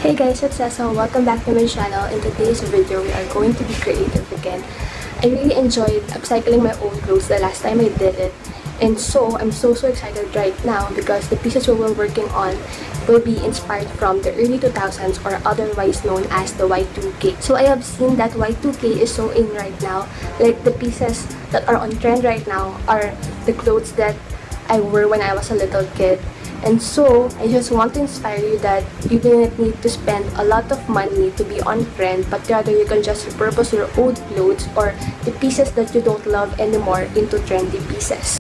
Hey guys, it's Cessa. Welcome back to my channel. In today's video, we are going to be creative again. I really enjoyed upcycling my old clothes the last time I did it. And so, I'm so excited right now because the pieces we were working on will be inspired from the early 2000s, or otherwise known as the Y2K. So I have seen that Y2K is so in right now. Like, the pieces that are on trend right now are the clothes that I wore when I was a little kid. And so, I just want to inspire you that you didn't need to spend a lot of money to be on trend, but rather you can just repurpose your old clothes or the pieces that you don't love anymore into trendy pieces.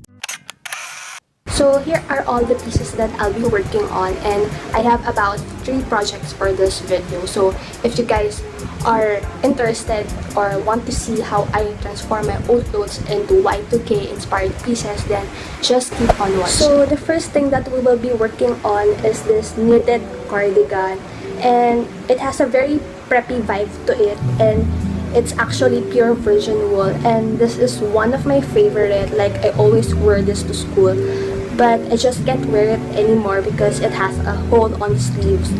So here are all the pieces that I'll be working on, and I have about 3 projects for this video. So if you guys are interested or want to see how I transform my old clothes into Y2K inspired pieces, then just keep on watching. So the first thing that we will be working on is this knitted cardigan, and it has a very preppy vibe to it, and it's actually pure virgin wool, and this is one of my favorite. Like, I always wear this to school, but I just can't wear it anymore because it has a hole on the sleeves.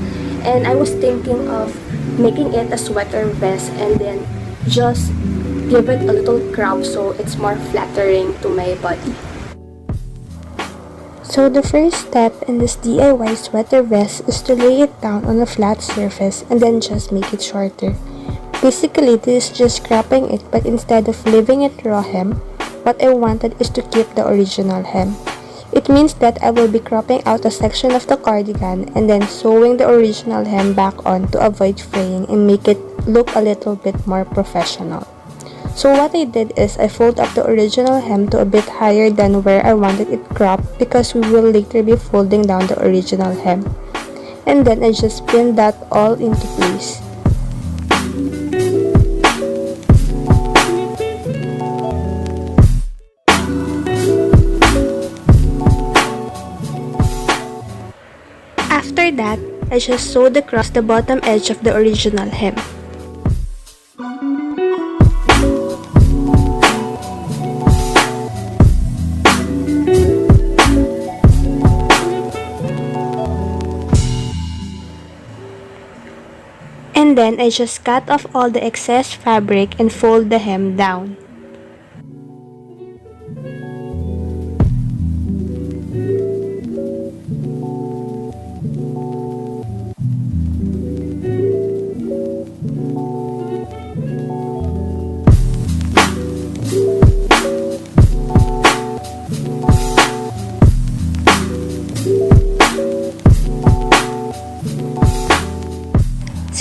And I was thinking of making it a sweater vest and then just give it a little crop so it's more flattering to my body. So the first step in this DIY sweater vest is to lay it down on a flat surface and then just make it shorter. Basically, this is just cropping it, but instead of leaving it raw hem, what I wanted is to keep the original hem. It means that I will be cropping out a section of the cardigan and then sewing the original hem back on to avoid fraying and make it look a little bit more professional. So what I did is I fold up the original hem to a bit higher than where I wanted it cropped, because we will later be folding down the original hem. And then I just pinned that all into place. After that, I just sewed across the bottom edge of the original hem. And then I just cut off all the excess fabric and fold the hem down.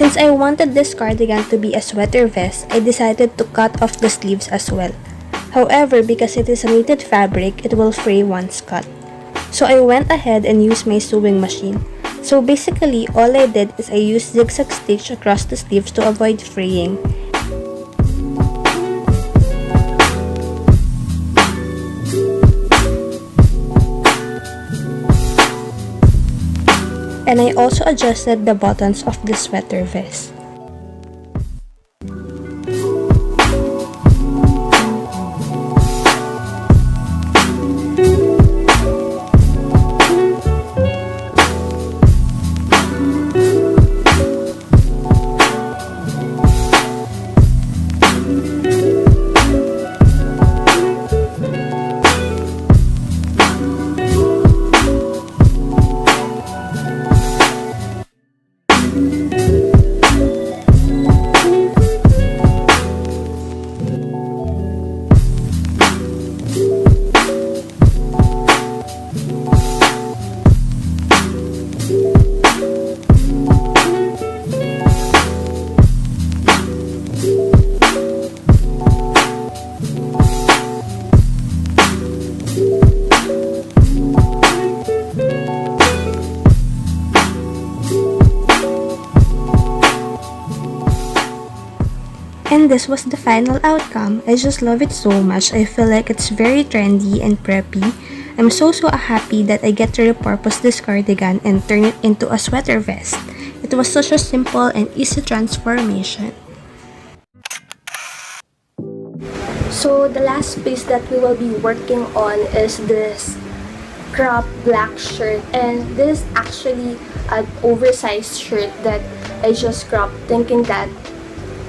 Since I wanted this cardigan to be a sweater vest, I decided to cut off the sleeves as well. However, because it is a knitted fabric, it will fray once cut. So I went ahead and used my sewing machine. So basically, all I did is I used zigzag stitch across the sleeves to avoid fraying. And I also adjusted the buttons of the sweater vest. And this was the final outcome. I just love it so much. I feel like it's very trendy and preppy. I'm so happy that I get to repurpose this cardigan and turn it into a sweater vest. It was such a simple and easy transformation. So the last piece that we will be working on is this crop black shirt, and this is actually an oversized shirt that I just cropped thinking that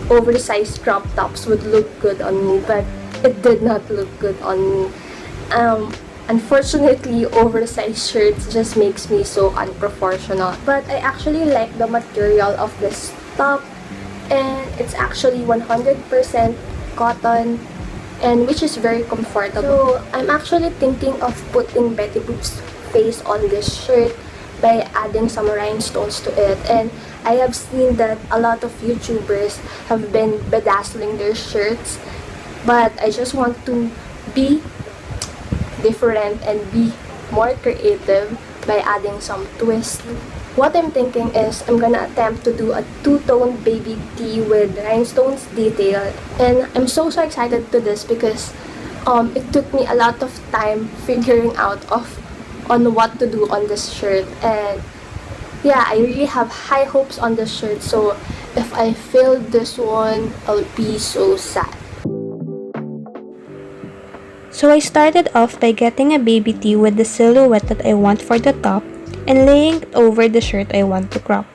oversized crop tops would look good on me, but it did not look good on me. Unfortunately, oversized shirts just makes me so unproportional, but I actually like the material of this top, and it's actually 100% cotton, and which is very comfortable. So I'm actually thinking of putting Betty Boop's face on this shirt by adding some rhinestones to it, and I have seen that a lot of YouTubers have been bedazzling their shirts, but I just want to be different and be more creative by adding some twist. What I'm thinking is I'm gonna attempt to do a two-tone baby tee with rhinestones detail, and I'm so excited to this because it took me a lot of time figuring out on what to do on this shirt, and yeah, I really have high hopes on this shirt, so if I fail this one, I'll be so sad. So I started off by getting a baby tee with the silhouette that I want for the top and laying it over the shirt I want to crop.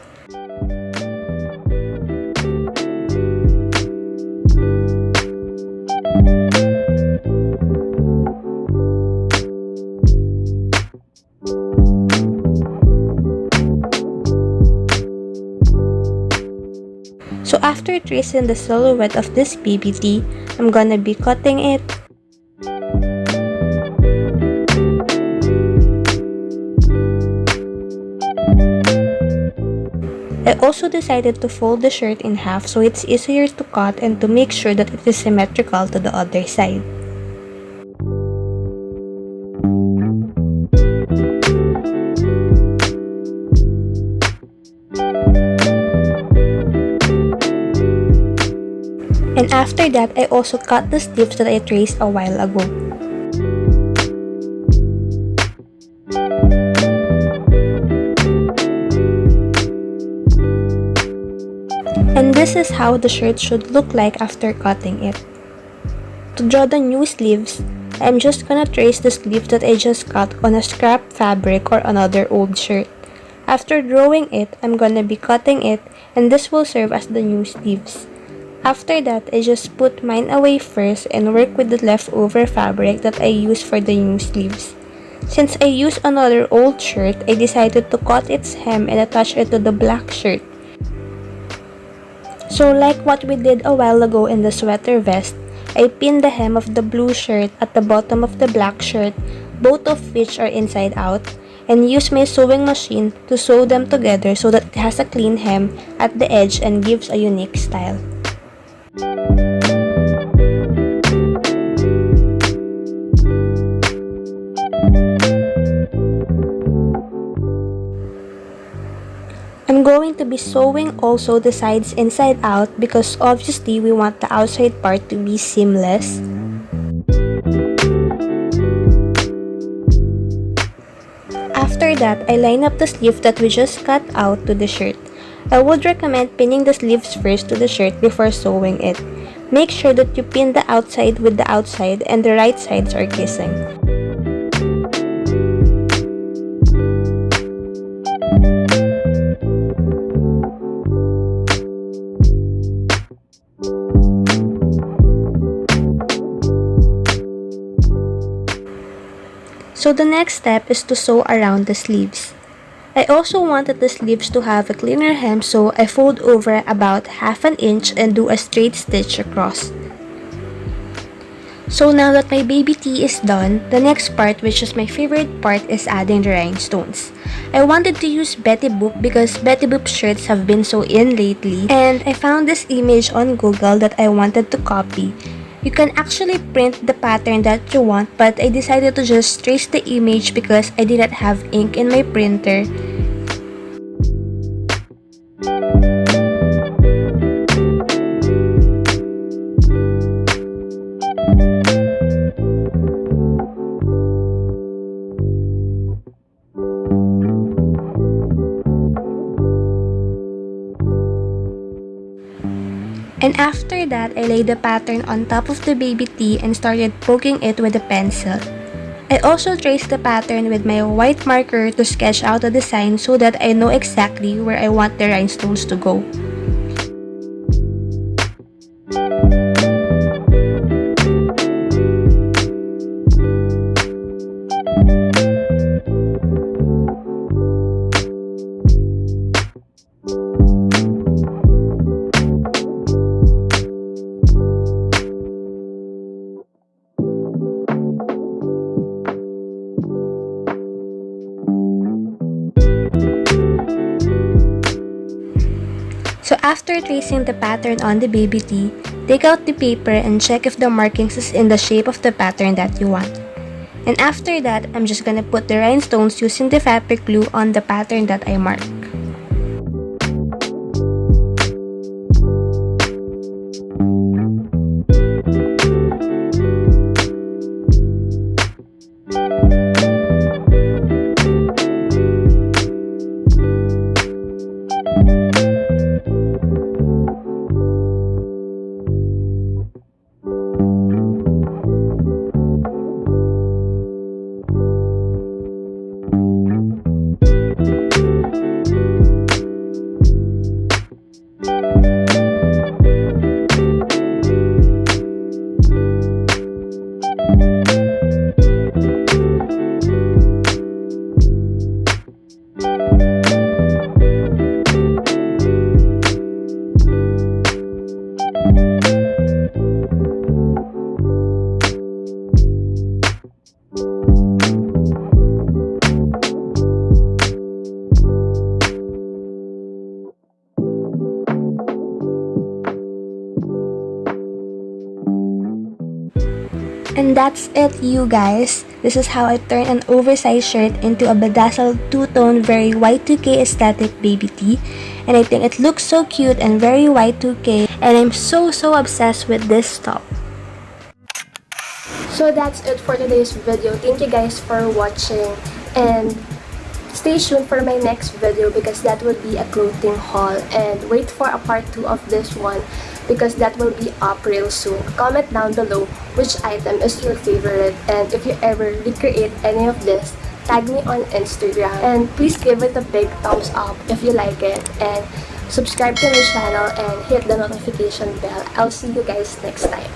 So after tracing the silhouette of this baby tee, I'm gonna be cutting it. I also decided to fold the shirt in half so it's easier to cut and to make sure that it is symmetrical to the other side. And after that, I also cut the sleeves that I traced a while ago. And this is how the shirt should look like after cutting it. To draw the new sleeves, I'm just gonna trace the sleeve that I just cut on a scrap fabric or another old shirt. After drawing it, I'm gonna be cutting it, and this will serve as the new sleeves. After that, I just put mine away first and work with the leftover fabric that I used for the new sleeves. Since I used another old shirt, I decided to cut its hem and attach it to the black shirt. So like what we did a while ago in the sweater vest, I pinned the hem of the blue shirt at the bottom of the black shirt, both of which are inside out, and use my sewing machine to sew them together so that it has a clean hem at the edge and gives a unique style. I'm going to be sewing also the sides inside out because obviously we want the outside part to be seamless. After that, I line up the sleeve that we just cut out to the shirt. I would recommend pinning the sleeves first to the shirt before sewing it. Make sure that you pin the outside with the outside and the right sides are kissing. So the next step is to sew around the sleeves. I also wanted the sleeves to have a cleaner hem, so I fold over about half an inch and do a straight stitch across. So now that my baby tee is done, the next part, which is my favorite part, is adding the rhinestones. I wanted to use Betty Boop because Betty Boop shirts have been so in lately, and I found this image on Google that I wanted to copy. You can actually print the pattern that you want, but I decided to just trace the image because I didn't have ink in my printer. And after that, I laid the pattern on top of the baby T and started poking it with a pencil. I also traced the pattern with my white marker to sketch out the design so that I know exactly where I want the rhinestones to go. So after tracing the pattern on the baby T, take out the paper and check if the markings is in the shape of the pattern that you want. And after that, I'm just gonna put the rhinestones using the fabric glue on the pattern that I marked. And that's it, you guys. This is how I turn an oversized shirt into a bedazzled two-tone, very Y2K aesthetic baby tee. And I think it looks so cute and very Y2K. And I'm so obsessed with this top. So that's it for today's video. Thank you guys for watching, and stay tuned for my next video because that will be a clothing haul, and wait for a part 2 of this one because that will be up real soon. Comment down below which item is your favorite, and if you ever recreate any of this, tag me on Instagram, and please give it a big thumbs up if you like it, and subscribe to my channel and hit the notification bell. I'll see you guys next time.